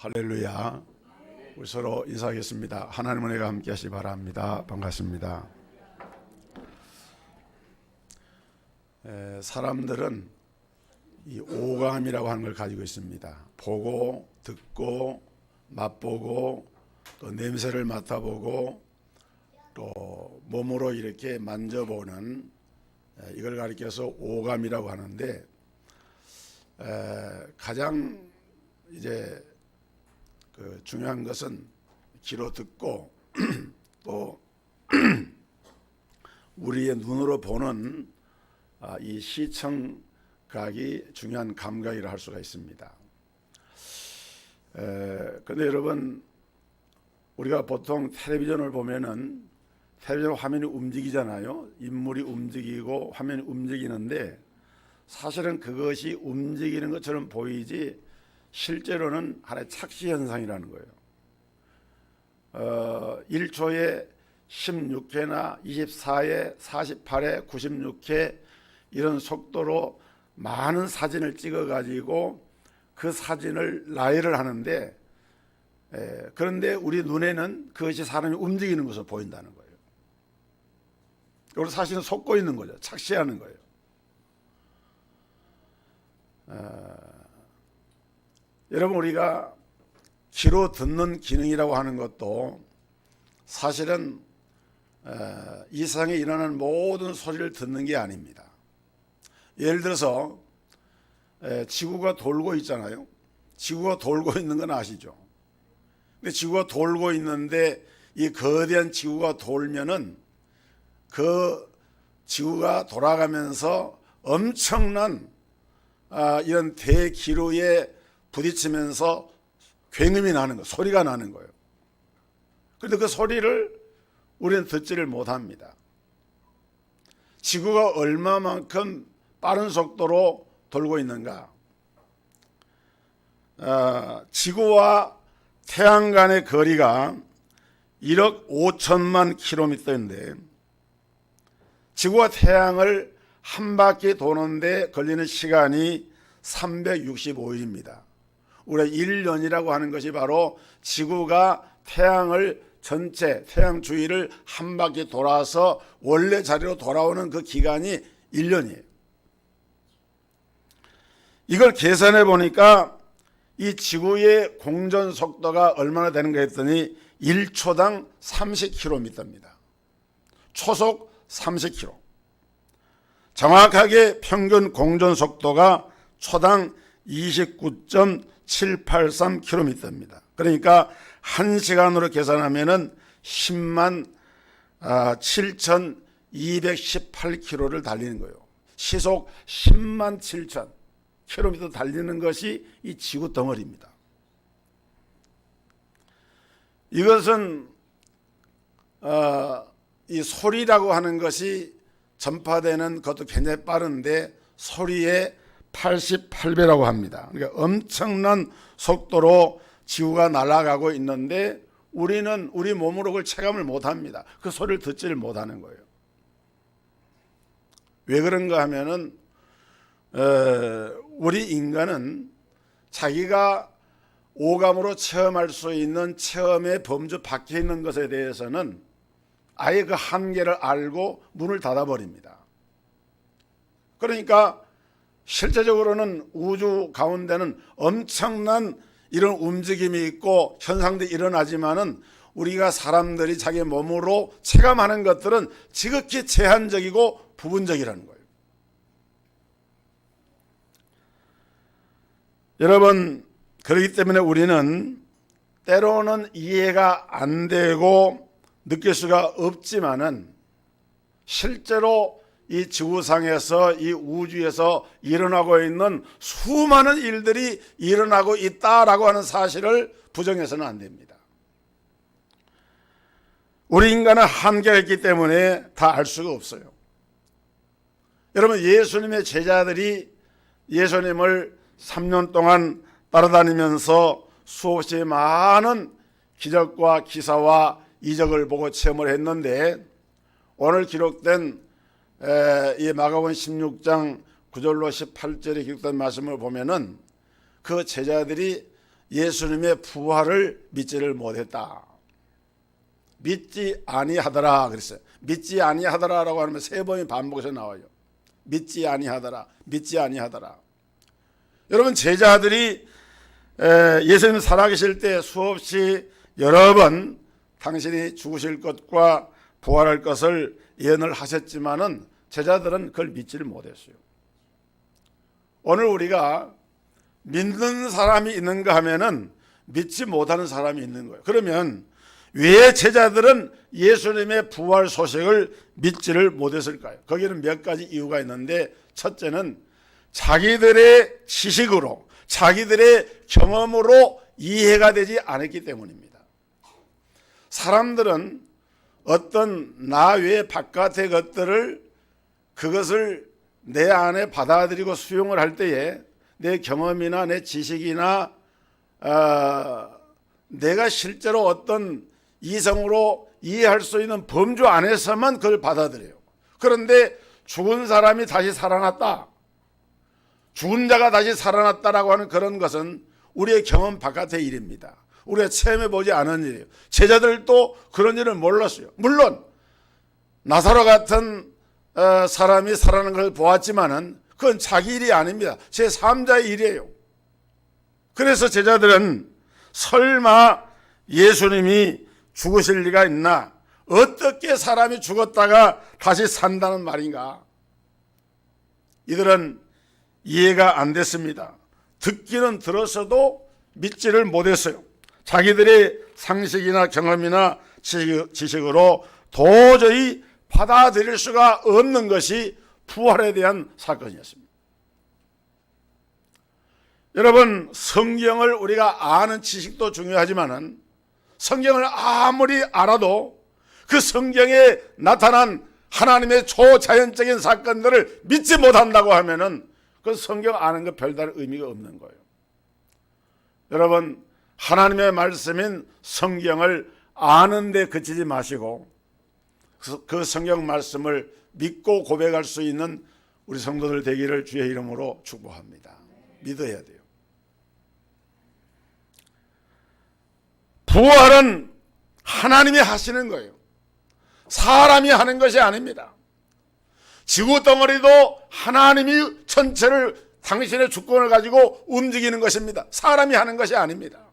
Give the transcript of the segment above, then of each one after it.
할렐루야. 우리 서로 인사하겠습니다. 하나님 은혜가 함께 하시기 바랍니다. 반갑습니다. 사람들은 이 오감이라고 하는 걸 가지고 있습니다. 보고, 듣고, 맛보고, 또 냄새를 맡아보고, 또 몸으로 이렇게 만져보는, 이걸 가리켜서 오감이라고 하는데, 가장 이제 중요한 것은 귀로 듣고 또 우리의 눈으로 보는 이 시청각이 중요한 감각이라 할 수가 있습니다. 그런데 여러분, 우리가 보통 텔레비전을 보면은 텔레비전 화면이 움직이잖아요. 인물이 움직이고 화면이 움직이는데 사실은 그것이 움직이는 것처럼 보이지 실제로는 하나의 착시 현상이라는 거예요. 1초에 16회나 24회, 48회, 96회 이런 속도로 많은 사진을 찍어 가지고 그 사진을 나열을 하는데, 그런데 우리 눈에는 그것이 사람이 움직이는 것으로 보인다는 거예요. 그리고 사실은 속고 있는 거죠. 착시하는 거예요. 여러분, 우리가 귀로 듣는 기능이라고 하는 것도 사실은 이 세상에 일어나는 모든 소리를 듣는 게 아닙니다. 예를 들어서 지구가 돌고 있잖아요. 지구가 돌고 있는 건 아시죠? 근데 지구가 돌고 있는데 이 거대한 지구가 돌면은 그 지구가 돌아가면서 엄청난 이런 대기류에 부딪히면서 굉음이 나는 거, 소리가 나는 거예요. 그런데 그 소리를 우리는 듣지를 못합니다. 지구가 얼마만큼 빠른 속도로 돌고 있는가? 지구와 태양 간의 거리가 1억 5천만 킬로미터인데 지구와 태양을 한 바퀴 도는데 걸리는 시간이 365일입니다. 우리가 1년이라고 하는 것이 바로 지구가 태양을 전체 태양 주위를 한 바퀴 돌아서 원래 자리로 돌아오는 그 기간이 1년이에요. 이걸 계산해 보니까 이 지구의 공전 속도가 얼마나 되는가 했더니 1초당 30km입니다. 초속 30km. 정확하게 평균 공전 속도가 초당 29.783km입니다. 그러니까 1시간으로 계산하면은 10만 7,218km를 달리는 거예요. 시속 10만 7천 km 달리는 것이 이 지구 덩어리입니다. 이것은 이 소리라고 하는 것이 전파되는 것도 굉장히 빠른데 소리의 88배라고 합니다. 그러니까 엄청난 속도로 지구가 날아가고 있는데 우리는 우리 몸으로 그걸 체감을 못합니다. 그 소리를 듣지를 못하는 거예요. 왜 그런가 하면은 우리 인간은 자기가 오감으로 체험할 수 있는 체험의 범주 밖에 있는 것에 대해서는 아예 그 한계를 알고 문을 닫아버립니다. 그러니까 실제적으로는 우주 가운데는 엄청난 이런 움직임이 있고 현상들이 일어나지만은 우리가 사람들이 자기 몸으로 체감하는 것들은 지극히 제한적이고 부분적이라는 거예요. 여러분, 그렇기 때문에 우리는 때로는 이해가 안 되고 느낄 수가 없지만은 실제로 이 지구상에서 이 우주에서 일어나고 있는 수많은 일들이 일어나고 있다라고 하는 사실을 부정해서는 안 됩니다. 우리 인간은 한계가 있기 때문에 다 알 수가 없어요. 여러분, 예수님의 제자들이 예수님을 3년 동안 따라다니면서 수없이 많은 기적과 기사와 이적을 보고 체험을 했는데 오늘 기록된 이 마가복음 16장 9절로 18절에 기록된 말씀을 보면은 그 제자들이 예수님의 부활을 믿지를 못했다. 믿지 아니하더라 그랬어요. 믿지 아니하더라라고 하면 세 번이 반복해서 나와요. 믿지 아니하더라, 믿지 아니하더라. 여러분, 제자들이 예수님 살아계실 때 수없이 여러 번 당신이 죽으실 것과 부활할 것을 예언을 하셨지만은 제자들은 그걸 믿지를 못했어요. 오늘 우리가 믿는 사람이 있는가 하면은 믿지 못하는 사람이 있는 거예요. 그러면 왜 제자들은 예수님의 부활 소식을 믿지를 못했을까요? 거기는 몇 가지 이유가 있는데, 첫째는 자기들의 지식으로, 자기들의 경험으로 이해가 되지 않았기 때문입니다. 사람들은 어떤 나 외 바깥의 것들을, 그것을 내 안에 받아들이고 수용을 할 때에 내 경험이나 내 지식이나 내가 실제로 어떤 이성으로 이해할 수 있는 범주 안에서만 그걸 받아들여요. 그런데 죽은 사람이 다시 살아났다, 죽은 자가 다시 살아났다라고 하는 그런 것은 우리의 경험 바깥의 일입니다. 우리가 체험해보지 않은 일이에요. 제자들도 그런 일을 몰랐어요. 물론 나사로 같은 사람이 살아나는 걸 보았지만은 그건 자기 일이 아닙니다. 제3자의 일이에요. 그래서 제자들은 설마 예수님이 죽으실 리가 있나? 어떻게 사람이 죽었다가 다시 산다는 말인가? 이들은 이해가 안 됐습니다. 듣기는 들었어도 믿지를 못했어요. 자기들의 상식이나 경험이나 지식으로 도저히 받아들일 수가 없는 것이 부활에 대한 사건이었습니다. 여러분, 성경을 우리가 아는 지식도 중요하지만은 성경을 아무리 알아도 그 성경에 나타난 하나님의 초자연적인 사건들을 믿지 못한다고 하면은 그 성경 아는 거 별다른 의미가 없는 거예요. 여러분, 하나님의 말씀인 성경을 아는 데 그치지 마시고 그 성경 말씀을 믿고 고백할 수 있는 우리 성도들 되기를 주의 이름으로 축복합니다. 믿어야 돼요. 부활은 하나님이 하시는 거예요. 사람이 하는 것이 아닙니다. 지구 덩어리도 하나님이 전체를 당신의 주권을 가지고 움직이는 것입니다. 사람이 하는 것이 아닙니다.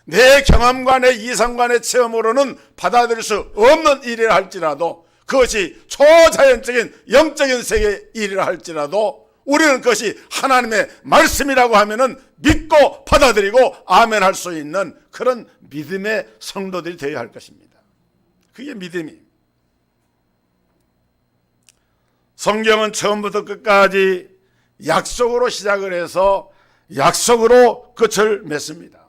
내 경험과 내 이성과 내 체험으로는 받아들일 수 없는 일이라 할지라도, 그것이 초자연적인 영적인 세계의 일이라 할지라도 우리는 그것이 하나님의 말씀이라고 하면은 믿고 받아들이고 아멘할 수 있는 그런 믿음의 성도들이 되어야 할 것입니다. 그게 믿음이. 성경은 처음부터 끝까지 약속으로 시작을 해서 약속으로 끝을 맺습니다.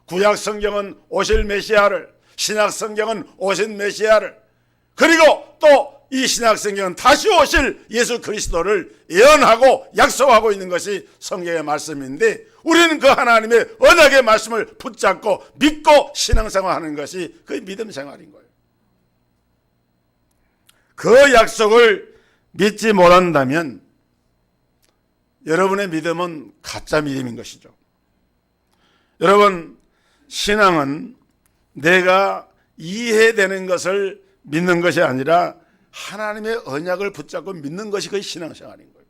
구약 성경은 오실 메시아를, 신약 성경은 오신 메시아를, 그리고 또 이 신약 성경은 다시 오실 예수 그리스도를 예언하고 약속하고 있는 것이 성경의 말씀인데, 우리는 그 하나님의 언약의 말씀을 붙잡고 믿고 신앙생활하는 것이 그 믿음 생활인 거예요. 그 약속을 믿지 못한다면 여러분의 믿음은 가짜 믿음인 것이죠. 여러분, 신앙은 내가 이해되는 것을 믿는 것이 아니라 하나님의 언약을 붙잡고 믿는 것이 그 신앙생활인 거예요.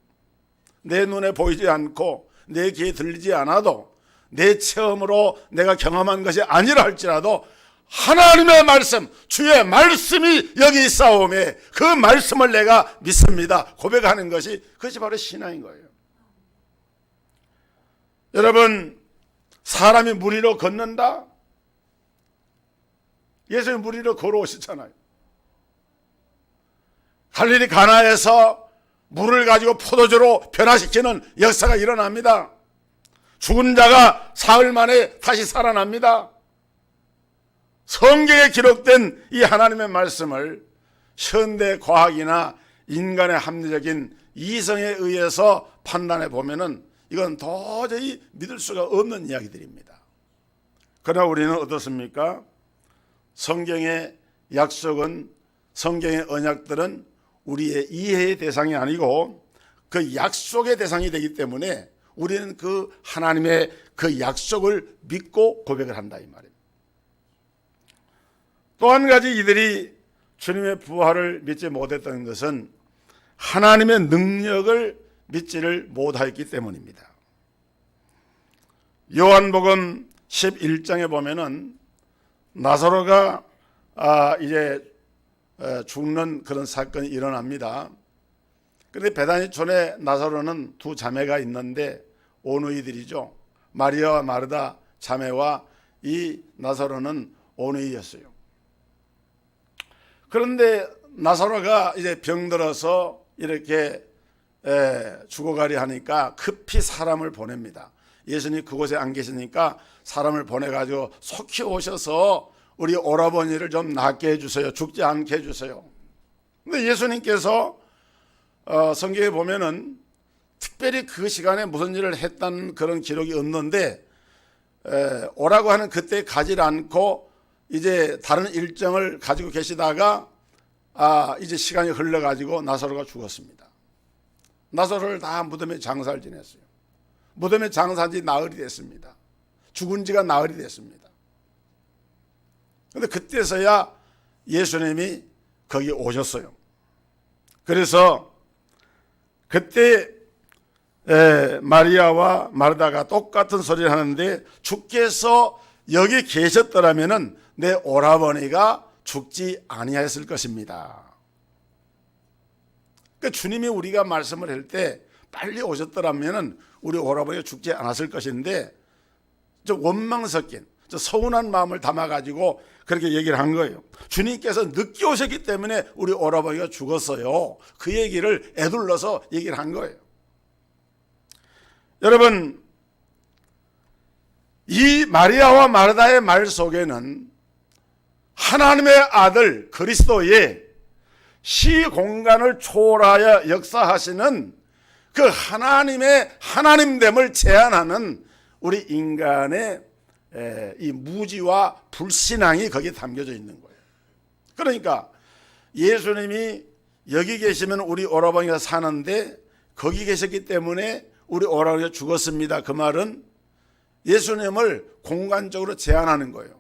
내 눈에 보이지 않고 내 귀에 들리지 않아도 내 체험으로 내가 경험한 것이 아니라 할지라도 하나님의 말씀, 주의 말씀이 여기 있사오매 그 말씀을 내가 믿습니다 고백하는 것이, 그것이 바로 신앙인 거예요. 여러분, 사람이 물 위로 걷는다? 예수님 물 위로 걸어오셨잖아요. 갈릴리 가나에서 물을 가지고 포도주로 변화시키는 역사가 일어납니다. 죽은 자가 사흘 만에 다시 살아납니다. 성경에 기록된 이 하나님의 말씀을 현대 과학이나 인간의 합리적인 이성에 의해서 판단해 보면은 이건 도저히 믿을 수가 없는 이야기들입니다. 그러나 우리는 어떻습니까? 성경의 약속은, 성경의 언약들은 우리의 이해의 대상이 아니고 그 약속의 대상이 되기 때문에 우리는 그 하나님의 그 약속을 믿고 고백을 한다 이 말입니다. 또 한 가지 이들이 주님의 부활을 믿지 못했던 것은 하나님의 능력을 믿지를 못하였기 때문입니다. 요한복음 11장에 보면은 나사로가 이제 죽는 그런 사건이 일어납니다. 그런데 베다니 촌에 나사로는 두 자매가 있는데 오누이들이죠. 마리아와 마르다 자매와 이 나사로는 오누이였어요. 그런데 나사로가 이제 병들어서 이렇게 죽어가려 하니까 급히 사람을 보냅니다. 예수님이 그곳에 안 계시니까 사람을 보내가지고 속히 오셔서 우리 오라버니를 좀 낫게 해주세요. 죽지 않게 해주세요. 근데 예수님께서 성경에 보면은 특별히 그 시간에 무슨 일을 했다는 그런 기록이 없는데 오라고 하는 그때 가지 않고 이제 다른 일정을 가지고 계시다가 이제 시간이 흘러가지고 나사로가 죽었습니다. 나사로를 다 무덤에 장사를 지냈어요. 무덤에 장사한 지 나흘이 됐습니다. 죽은 지가 나흘이 됐습니다. 그런데 그때서야 예수님이 거기 오셨어요. 그래서 그때 마리아와 마르다가 똑같은 소리를 하는데 주께서 여기 계셨더라면은 내 오라버니가 죽지 아니하였을 것입니다. 그러니까 주님이 우리가 말씀을 할 때 빨리 오셨더라면은 우리 오라버니가 죽지 않았을 것인데 좀 원망 섞인 서운한 마음을 담아가지고 그렇게 얘기를 한 거예요. 주님께서 늦게 오셨기 때문에 우리 오라버니가 죽었어요. 그 얘기를 애둘러서 얘기를 한 거예요. 여러분, 이 마리아와 마르다의 말 속에는 하나님의 아들 그리스도의 시공간을 초월하여 역사하시는 그 하나님의 하나님됨을 제한하는 우리 인간의 이 무지와 불신앙이 거기에 담겨져 있는 거예요. 그러니까 예수님이 여기 계시면 우리 오라버니가 사는데 거기 계셨기 때문에 우리 오라버니가 죽었습니다. 그 말은 예수님을 공간적으로 제한하는 거예요.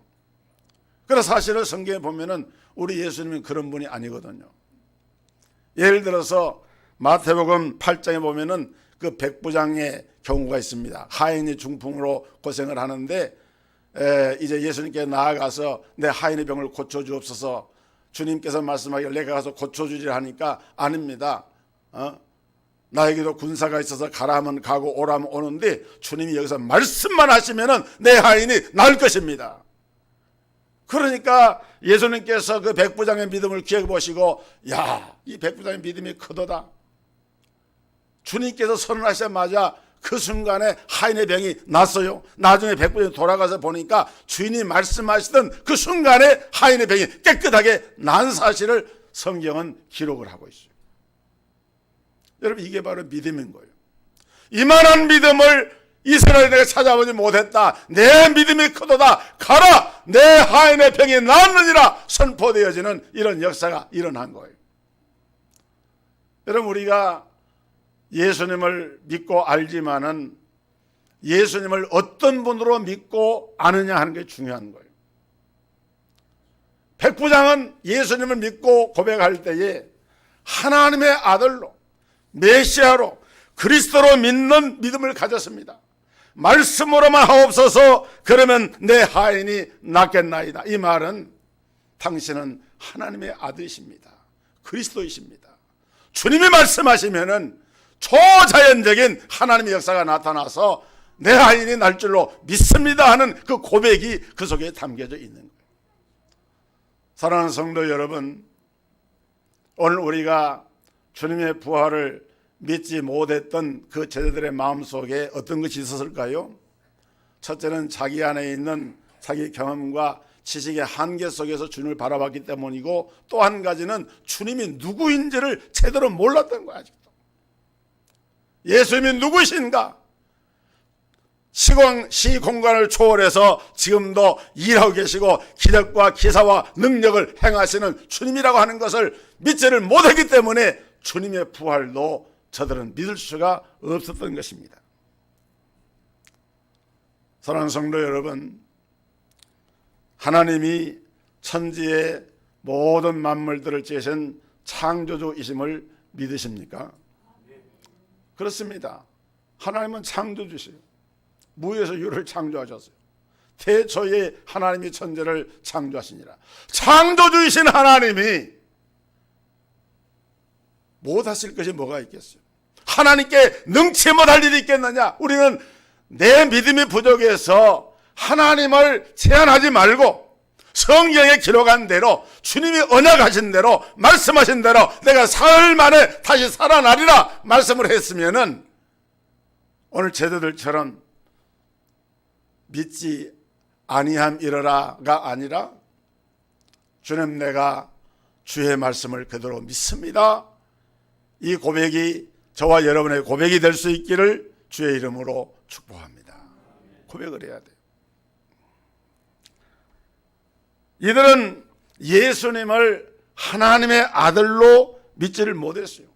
그래서 사실은 성경에 보면은 우리 예수님은 그런 분이 아니거든요. 예를 들어서 마태복음 8장에 보면은 그 백부장의 경우가 있습니다. 하인이 중풍으로 고생을 하는데 이제 예수님께 나아가서 내 하인의 병을 고쳐주옵소서. 주님께서 말씀하기를 내가 가서 고쳐주리라 하니까 아닙니다. 나에게도 군사가 있어서 가라 하면 가고 오라 하면 오는데 주님이 여기서 말씀만 하시면은 내 하인이 나을 것입니다. 그러니까 예수님께서 그 백부장의 믿음을 기억해 보시고 야, 이 백부장의 믿음이 크도다. 주님께서 선언하시자마자 그 순간에 하인의 병이 났어요. 나중에 백부장이 돌아가서 보니까 주인이 말씀하시던 그 순간에 하인의 병이 깨끗하게 난 사실을 성경은 기록을 하고 있어요. 여러분, 이게 바로 믿음인 거예요. 이만한 믿음을 이스라엘이 내가 찾아보지 못했다. 내 믿음이 크도다. 가라. 내 하인의 병이 나았느니라 선포되어지는 이런 역사가 일어난 거예요. 여러분, 우리가 예수님을 믿고 알지만은 예수님을 어떤 분으로 믿고 아느냐 하는 게 중요한 거예요. 백부장은 예수님을 믿고 고백할 때에 하나님의 아들로 메시아로 그리스도로 믿는 믿음을 가졌습니다. 말씀으로만 하옵소서 그러면 내 하인이 낫겠나이다. 이 말은 당신은 하나님의 아들이십니다. 그리스도이십니다. 주님이 말씀하시면은 초자연적인 하나님의 역사가 나타나서 내 하인이 날 줄로 믿습니다 하는 그 고백이 그 속에 담겨져 있는 거예요. 사랑하는 성도 여러분, 오늘 우리가 주님의 부활을 믿지 못했던 그 제자들의 마음속에 어떤 것이 있었을까요? 첫째는 자기 안에 있는 자기 경험과 지식의 한계 속에서 주님을 바라봤기 때문이고, 또 한 가지는 주님이 누구인지를 제대로 몰랐던 거야. 아직도 예수님이 누구신가? 시공간을 초월해서 지금도 일하고 계시고 기적과 기사와 능력을 행하시는 주님이라고 하는 것을 믿지를 못했기 때문에 주님의 부활도 저들은 믿을 수가 없었던 것입니다. 사랑하는 성도 여러분, 하나님이 천지의 모든 만물들을 지으신 창조주이심을 믿으십니까? 그렇습니다. 하나님은 창조주시요, 무에서 유를 창조하셨어요. 태초에 하나님이 천지를 창조하시니라. 창조주이신 하나님이 못하실 것이 뭐가 있겠어요? 하나님께 능치 못할 일이 있겠느냐? 우리는 내 믿음이 부족해서 하나님을 제한하지 말고 성경에 기록한 대로, 주님이 언약하신 대로, 말씀하신 대로 내가 사흘 만에 다시 살아나리라 말씀을 했으면은 오늘 제자들처럼 믿지 아니함이러라가 아니라, 주님 내가 주의 말씀을 그대로 믿습니다, 이 고백이 저와 여러분의 고백이 될 수 있기를 주의 이름으로 축복합니다. 고백을 해야 돼요. 이들은 예수님을 하나님의 아들로 믿지를 못했어요.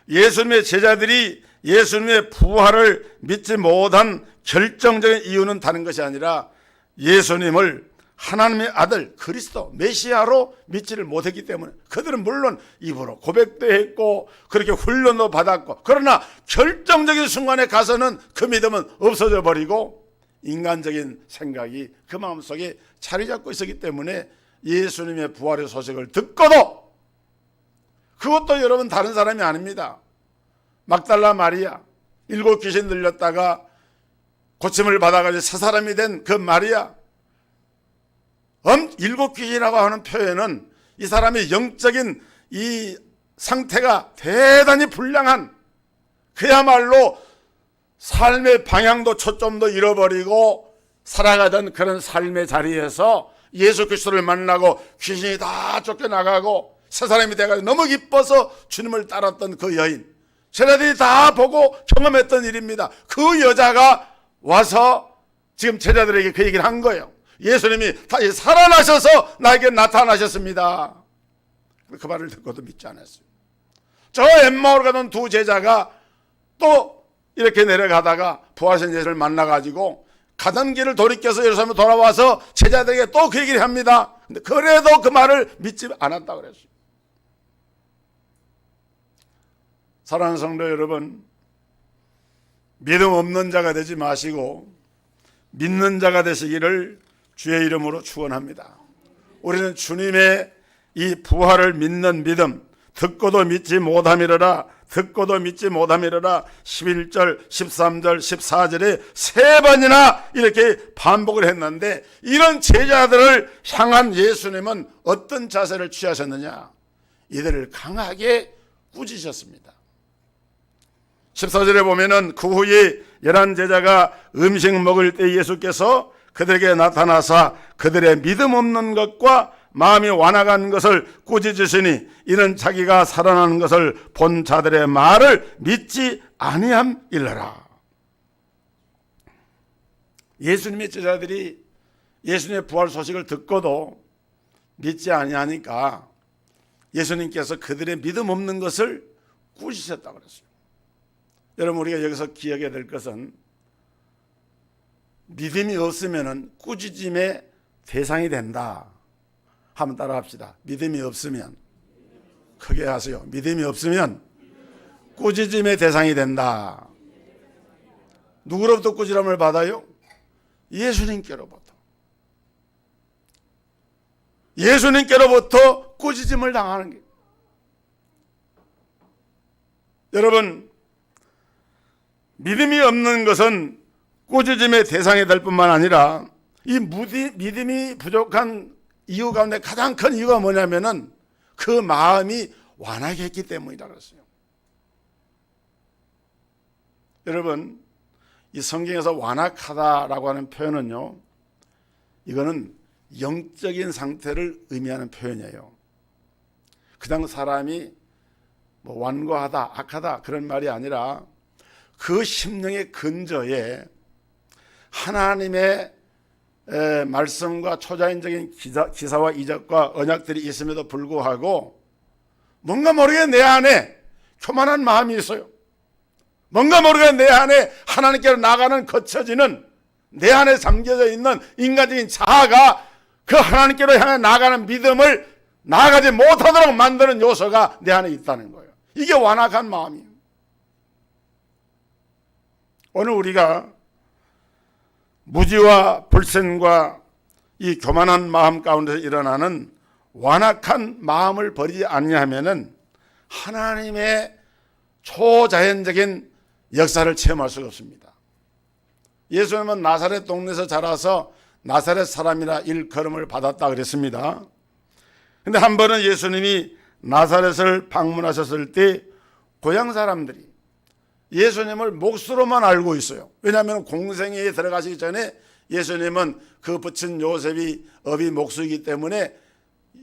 예수님의 제자들이 예수님의 부활을 믿지 못한 결정적인 이유는 다른 것이 아니라 예수님을 하나님의 아들 그리스도 메시아로 믿지를 못했기 때문에, 그들은 물론 입으로 고백도 했고 그렇게 훈련도 받았고, 그러나 결정적인 순간에 가서는 그 믿음은 없어져 버리고 인간적인 생각이 그 마음속에 자리 잡고 있었기 때문에 예수님의 부활의 소식을 듣고도, 그것도 여러분 다른 사람이 아닙니다. 막달라 마리아, 7 귀신 들렸다가 고침을 받아가지고 새 사람이 된 그 마리아, 7 귀신이라고 하는 표현은 이 사람의 영적인 이 상태가 대단히 불량한, 그야말로 삶의 방향도 초점도 잃어버리고 살아가던 그런 삶의 자리에서 예수 그리스도를 만나고 귀신이 다 쫓겨나가고 새 사람이 돼가지고 너무 기뻐서 주님을 따랐던 그 여인, 제자들이 다 보고 경험했던 일입니다. 그 여자가 와서 지금 제자들에게 그 얘기를 한 거예요. 예수님이 다시 살아나셔서 나에게 나타나셨습니다. 그 말을 듣고도 믿지 않았어요. 저 엠마오로 가던 2 제자가 또 이렇게 내려가다가 부활하신 예수를 만나가지고 가던 길을 돌이켜서 예루살렘에 돌아와서 제자들에게 또 그 얘기를 합니다. 근데 그래도 그 말을 믿지 않았다고 그랬어요. 사랑하는 성도 여러분, 믿음 없는 자가 되지 마시고 믿는 자가 되시기를 주의 이름으로 축원합니다. 우리는 주님의 이 부활을 믿는 믿음, 듣고도 믿지 못함이러라, 듣고도 믿지 못함이러라 11절, 13절, 14절에 3번이나 이렇게 반복을 했는데, 이런 제자들을 향한 예수님은 어떤 자세를 취하셨느냐? 이들을 강하게 꾸짖으셨습니다. 14절에 보면은 그 후에 11 제자가 음식 먹을 때 예수께서 그들에게 나타나사 그들의 믿음 없는 것과 마음이 완악한 것을 꾸짖으시니, 이는 자기가 살아나는 것을 본 자들의 말을 믿지 아니함일러라. 예수님의 제자들이 예수님의 부활 소식을 듣고도 믿지 아니하니까 예수님께서 그들의 믿음 없는 것을 꾸짖으셨다고 그랬어요. 여러분, 우리가 여기서 기억해야 될 것은 믿음이 없으면 꾸짖음의 대상이 된다. 한번 따라 합시다. 믿음이 없으면, 크게 하세요. 믿음이 없으면 꾸짖음의 대상이 된다. 누구로부터 꾸지람을 받아요? 예수님께로부터. 예수님께로부터 꾸짖음을 당하는 게. 여러분, 믿음이 없는 것은 꾸짖음의 대상이 될 뿐만 아니라, 이 믿음이 부족한 이유 가운데 가장 큰 이유가 뭐냐면은 그 마음이 완악했기 때문이라고 했어요. 여러분, 이 성경에서 완악하다라고 하는 표현은요, 이거는 영적인 상태를 의미하는 표현이에요. 그냥 사람이 뭐 완고하다, 악하다 그런 말이 아니라 그 심령의 근저에 하나님의 말씀과 초자연적인 기사와 이적과 언약들이 있음에도 불구하고 뭔가 모르게 내 안에 교만한 마음이 있어요. 뭔가 모르게 내 안에 하나님께로 나가는 거쳐지는 내 안에 잠겨져 있는 인간적인 자아가 그 하나님께로 향해 나아가는 믿음을 나아가지 못하도록 만드는 요소가 내 안에 있다는 거예요. 이게 완악한 마음이에요. 오늘 우리가 무지와 불신과 이 교만한 마음 가운데서 일어나는 완악한 마음을 버리지 아니하면은 하나님의 초자연적인 역사를 체험할 수가 없습니다. 예수님은 나사렛 동네에서 자라서 나사렛 사람이라 일컬음을 받았다 그랬습니다. 근데 한 번은 예수님이 나사렛을 방문하셨을 때 고향 사람들이 예수님을 몫으로만 알고 있어요. 왜냐하면 공생애에 들어가시기 전에 예수님은 그 부친 요셉이 어비 목수이기 때문에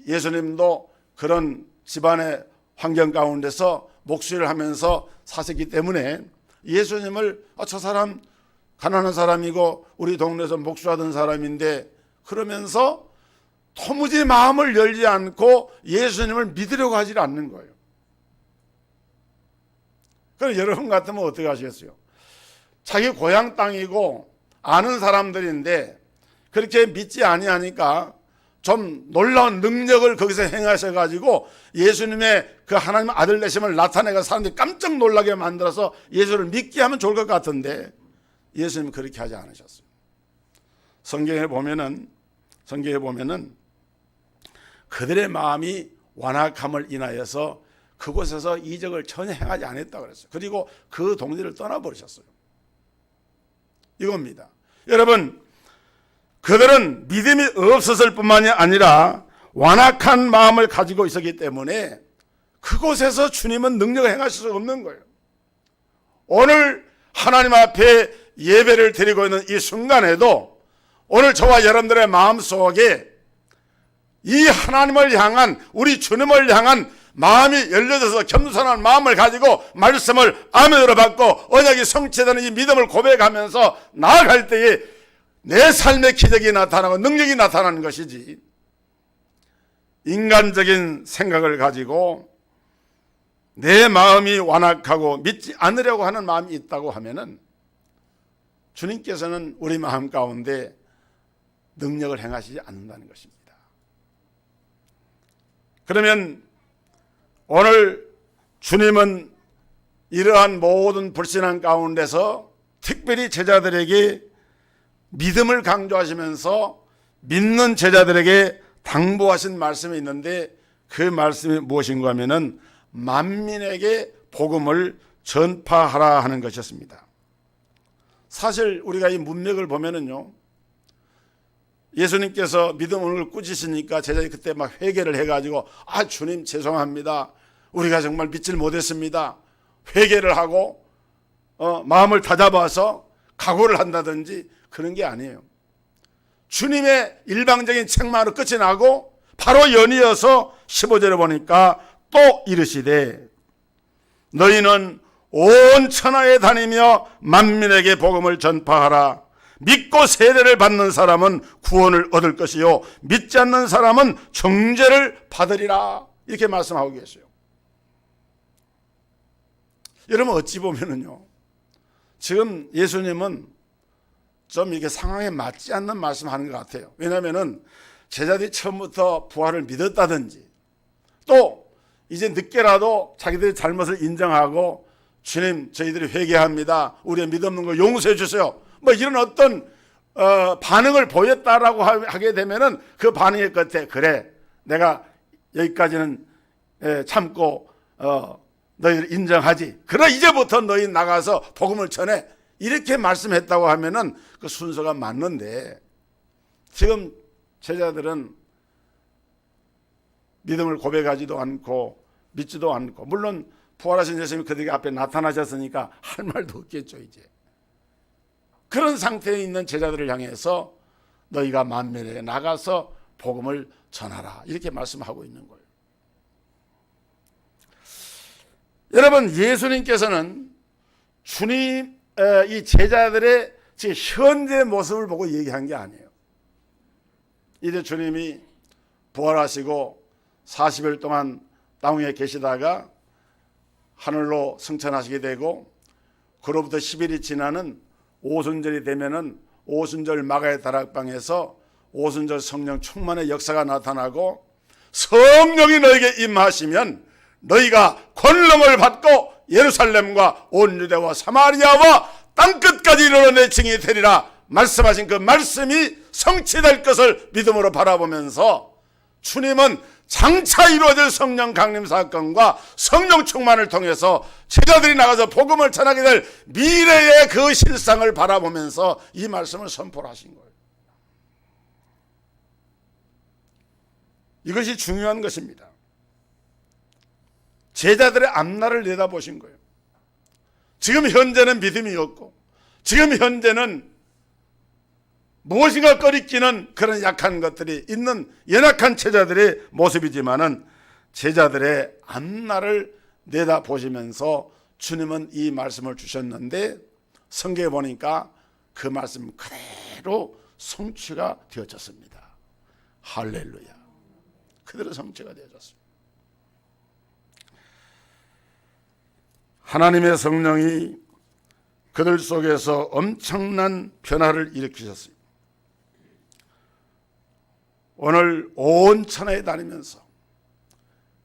예수님도 그런 집안의 환경 가운데서 목수를 하면서 사셨기 때문에 예수님을 저 사람 가난한 사람이고 우리 동네에서 목수하던 사람인데 그러면서 도무지 마음을 열지 않고 예수님을 믿으려고 하지 않는 거예요. 그럼 여러분 같으면 어떻게 하시겠어요? 자기 고향 땅이고 아는 사람들인데 그렇게 믿지 아니하니까 좀 놀라운 능력을 거기서 행하셔가지고 예수님의 그 하나님 아들 되심을 나타내가 사람들이 깜짝 놀라게 만들어서 예수를 믿게 하면 좋을 것 같은데 예수님은 그렇게 하지 않으셨어요. 성경에 보면은 그들의 마음이 완악함을 인하여서 그곳에서 이적을 전혀 행하지 않았다 그랬어요. 그리고 그 동네를 떠나버리셨어요. 이겁니다. 여러분, 그들은 믿음이 없었을 뿐만이 아니라 완악한 마음을 가지고 있었기 때문에 그곳에서 주님은 능력을 행하실 수 없는 거예요. 오늘 하나님 앞에 예배를 드리고 있는 이 순간에도 오늘 저와 여러분들의 마음속에 이 하나님을 향한 우리 주님을 향한 마음이 열려져서 겸손한 마음을 가지고 말씀을 아멘으로 받고 언약이 성취되는 이 믿음을 고백하면서 나아갈 때에 내 삶의 기적이 나타나고 능력이 나타나는 것이지, 인간적인 생각을 가지고 내 마음이 완악하고 믿지 않으려고 하는 마음이 있다고 하면은 주님께서는 우리 마음 가운데 능력을 행하시지 않는다는 것입니다. 그러면 오늘 주님은 이러한 모든 불신앙 가운데서 특별히 제자들에게 믿음을 강조하시면서 믿는 제자들에게 당부하신 말씀이 있는데 그 말씀이 무엇인가 하면은 만민에게 복음을 전파하라 하는 것이었습니다. 사실 우리가 이 문맥을 보면은요, 예수님께서 믿음을 꾸짖으시니까 제자들이 그때 막 회개를 해가지고 주님 죄송합니다, 우리가 정말 믿질 못했습니다, 회개를 하고 마음을 다잡아서 각오를 한다든지 그런 게 아니에요. 주님의 일방적인 책망으로 끝이 나고 바로 연이어서 15절에 보니까 또 이르시되 너희는 온 천하에 다니며 만민에게 복음을 전파하라. 믿고 세례를 받는 사람은 구원을 얻을 것이요 믿지 않는 사람은 정죄를 받으리라. 이렇게 말씀하고 계세요. 여러분, 어찌 보면은요, 지금 예수님은 좀 이렇게 상황에 맞지 않는 말씀하는 것 같아요. 왜냐하면은 제자들이 처음부터 부활을 믿었다든지 또 이제 늦게라도 자기들의 잘못을 인정하고 주님 저희들이 회개합니다, 우리의 믿음없는 거 용서해 주세요, 뭐 이런 어떤 반응을 보였다라고 하게 되면은 그 반응의 끝에 그래 내가 여기까지는 참고 너희를 인정하지, 그러나 이제부터 너희 나가서 복음을 전해, 이렇게 말씀했다고 하면은 그 순서가 맞는데 지금 제자들은 믿음을 고백하지도 않고 믿지도 않고, 물론 부활하신 예수님이 그들에게 앞에 나타나셨으니까 할 말도 없겠죠. 이제 그런 상태에 있는 제자들을 향해서 너희가 만민에게 나가서 복음을 전하라, 이렇게 말씀하고 있는 거예요. 여러분, 예수님께서는 주님 이 제자들의 지금 현재 모습을 보고 얘기한 게 아니에요. 이제 주님이 부활하시고 40일 동안 땅 위에 계시다가 하늘로 승천하시게 되고 그로부터 10일이 지나는 오순절이 되면은 오순절 마가의 다락방에서 오순절 성령 충만의 역사가 나타나고 성령이 너에게 임하시면 너희가 권능을 받고 예루살렘과 온 유대와 사마리아와 땅끝까지 이르러 내 증인이 되리라 말씀하신 그 말씀이 성취될 것을 믿음으로 바라보면서 주님은 장차 이루어질 성령 강림 사건과 성령 충만을 통해서 제자들이 나가서 복음을 전하게 될 미래의 그 실상을 바라보면서 이 말씀을 선포를 하신 거예요. 이것이 중요한 것입니다. 제자들의 앞날을 내다보신 거예요. 지금 현재는 믿음이 없고 지금 현재는 무엇인가 꺼리끼는 그런 약한 것들이 있는 연약한 제자들의 모습이지만은 제자들의 앞날을 내다보시면서 주님은 이 말씀을 주셨는데 성경에 보니까 그 말씀 그대로 성취가 되어졌습니다. 할렐루야. 그대로 성취가 되어졌습니다. 하나님의 성령이 그들 속에서 엄청난 변화를 일으키셨습니다. 오늘 온 천하에 다니면서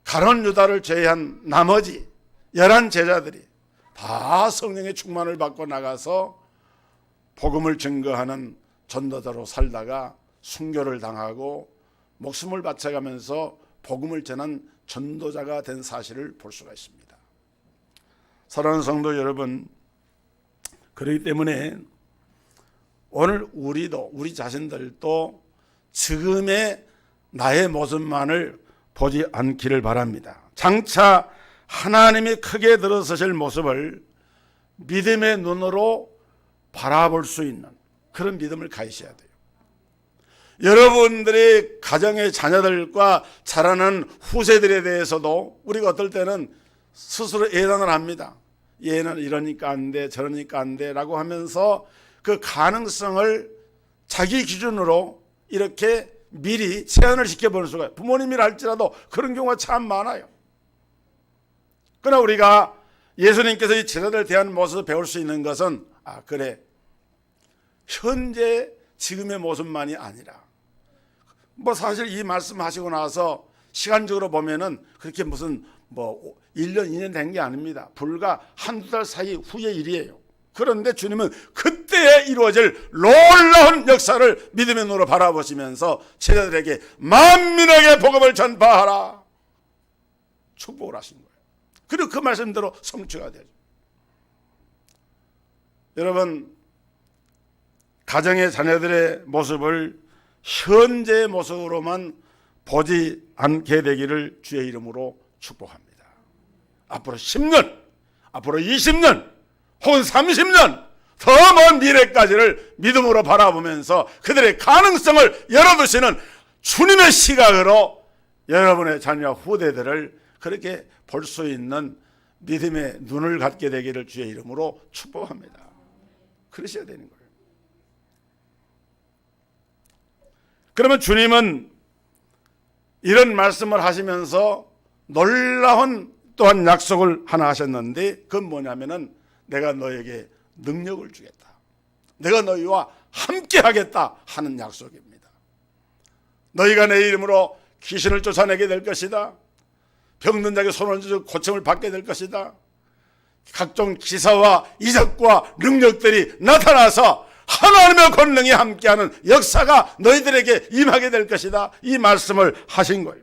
가룟 유다를 제외한 나머지 11 제자들이 다 성령의 충만을 받고 나가서 복음을 증거하는 전도자로 살다가 순교를 당하고 목숨을 바쳐가면서 복음을 전한 전도자가 된 사실을 볼 수가 있습니다. 사랑하는 성도 여러분, 그렇기 때문에 오늘 우리도 우리 자신들도 지금의 나의 모습만을 보지 않기를 바랍니다. 장차 하나님이 크게 들어서실 모습을 믿음의 눈으로 바라볼 수 있는 그런 믿음을 가지셔야 돼요. 여러분들이 가정의 자녀들과 자라는 후세들에 대해서도 우리가 어떨 때는 스스로 예단을 합니다. 얘는 이러니까 안 돼, 저러니까 안 돼 라고 하면서 그 가능성을 자기 기준으로 이렇게 미리 제한을 시켜보는 수가 있어요. 부모님이라 할지라도 그런 경우가 참 많아요. 그러나 우리가 예수님께서 이 제자들에 대한 모습을 배울 수 있는 것은 그래, 현재 지금의 모습만이 아니라 사실 이 말씀하시고 나서 시간적으로 보면은 그렇게 무슨 1년, 2년 된 게 아닙니다. 불과 한두 달 사이 후의 일이에요. 그런데 주님은 그때에 이루어질 놀라운 역사를 믿음의 눈으로 바라보시면서 제자들에게 만민에게 복음을 전파하라 축복을 하신 거예요. 그리고 그 말씀대로 성취가 되죠. 여러분, 가정의 자녀들의 모습을 현재의 모습으로만 보지 않게 되기를 주의 이름으로 축복합니다. 앞으로 10년, 앞으로 20년, 혹은 30년 더 먼 미래까지를 믿음으로 바라보면서 그들의 가능성을 열어두시는 주님의 시각으로 여러분의 자녀 후대들을 그렇게 볼 수 있는 믿음의 눈을 갖게 되기를 주의 이름으로 축복합니다. 그러셔야 되는 거예요. 그러면 주님은 이런 말씀을 하시면서 놀라운 또한 약속을 하나 하셨는데 그건 뭐냐면은 내가 너에게 능력을 주겠다. 내가 너희와 함께 하겠다 하는 약속입니다. 너희가 내 이름으로 귀신을 쫓아내게 될 것이다. 병든 자에게 손을 얹어 고침을 받게 될 것이다. 각종 기사와 이적과 능력들이 나타나서 하나님의 권능이 함께하는 역사가 너희들에게 임하게 될 것이다. 이 말씀을 하신 거예요.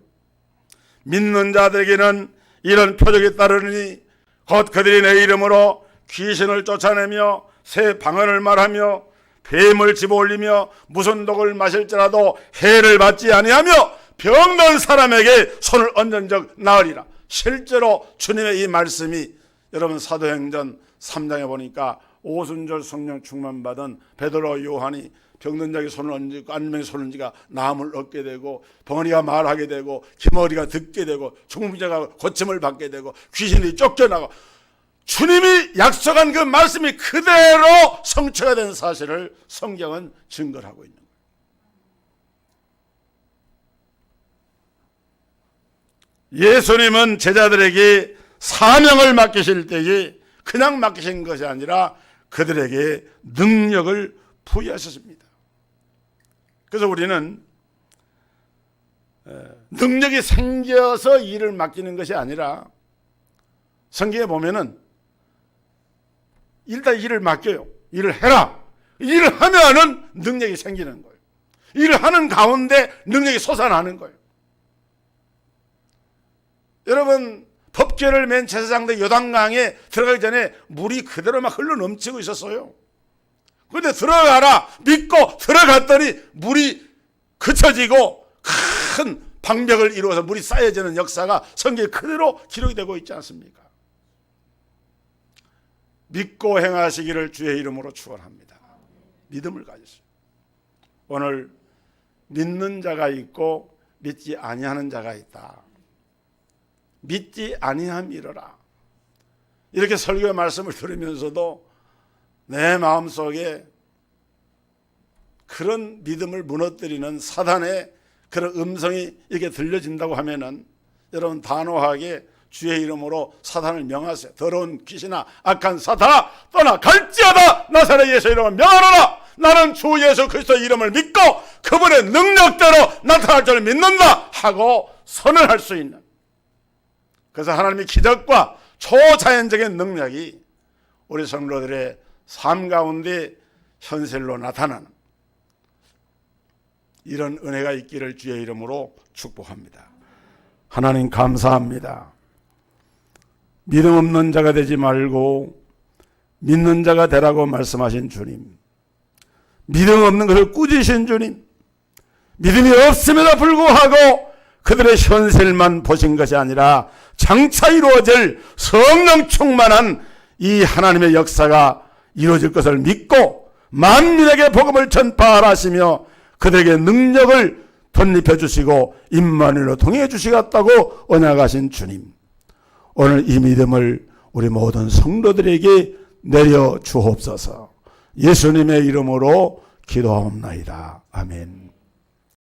믿는 자들에게는 이런 표적이 따르니 곧 그들이 내 이름으로 귀신을 쫓아내며 새 방언을 말하며 뱀을 집어올리며 무슨 독을 마실지라도 해를 받지 아니하며 병든 사람에게 손을 얹은 적 나으리라. 실제로 주님의 이 말씀이 여러분 사도행전 3장에 보니까 오순절 성령 충만 받은 베드로 요한이 병든 자에게 손을 얹고 안면에 손을 얹으니까 나음을 얻게 되고 벙어리가 말하게 되고 기머리가 듣게 되고 죽은 자가 고침을 받게 되고 귀신이 쫓겨나고 주님이 약속한 그 말씀이 그대로 성취가 된 사실을 성경은 증거를 하고 있는 거예요. 예수님은 제자들에게 사명을 맡기실 때에 그냥 맡기신 것이 아니라 그들에게 능력을 부여하셨습니다. 그래서 우리는 능력이 생겨서 일을 맡기는 것이 아니라 성경에 보면은 일단 일을 맡겨요. 일을 해라. 일을 하면은 능력이 생기는 거예요. 일을 하는 가운데 능력이 솟아나는 거예요. 여러분, 법궤를 맨 제사장들 요단강에 들어가기 전에 물이 그대로 막 흘러 넘치고 있었어요. 그런데 들어가라 믿고 들어갔더니 물이 그쳐지고 큰 방벽을 이루어서 물이 쌓여지는 역사가 성경에 그대로 기록이 되고 있지 않습니까? 믿고 행하시기를 주의 이름으로 축원합니다. 믿음을 가지세요. 오늘 믿는 자가 있고 믿지 아니하는 자가 있다. 믿지 아니함이러라. 이렇게 설교의 말씀을 들으면서도 내 마음속에 그런 믿음을 무너뜨리는 사단의 그런 음성이 이렇게 들려진다고 하면은 여러분 단호하게 주의 이름으로 사단을 명하세요. 더러운 귀신아 악한 사탄아 떠나 갈지어다. 나사렛 예수 이름을 명하노라. 나는 주 예수 그리스도의 이름을 믿고 그분의 능력대로 나타날 줄 믿는다 하고 선언할 수 있는, 그래서 하나님의 기적과 초자연적인 능력이 우리 성도들의 삶 가운데 현실로 나타나는 이런 은혜가 있기를 주의 이름으로 축복합니다. 하나님 감사합니다. 믿음 없는 자가 되지 말고 믿는 자가 되라고 말씀하신 주님, 믿음 없는 것을 꾸짖으신 주님, 믿음이 없음에도 불구하고 그들의 현실만 보신 것이 아니라 장차 이루어질 성령 충만한 이 하나님의 역사가 이루어질 것을 믿고 만민에게 복음을 전파하라 하시며 그들에게 능력을 덧입혀 주시고 임마누엘로 통해 주시겠다고 언약하신 주님, 오늘 이 믿음을 우리 모든 성도들에게 내려 주옵소서. 예수님의 이름으로 기도하옵나이다. 아멘.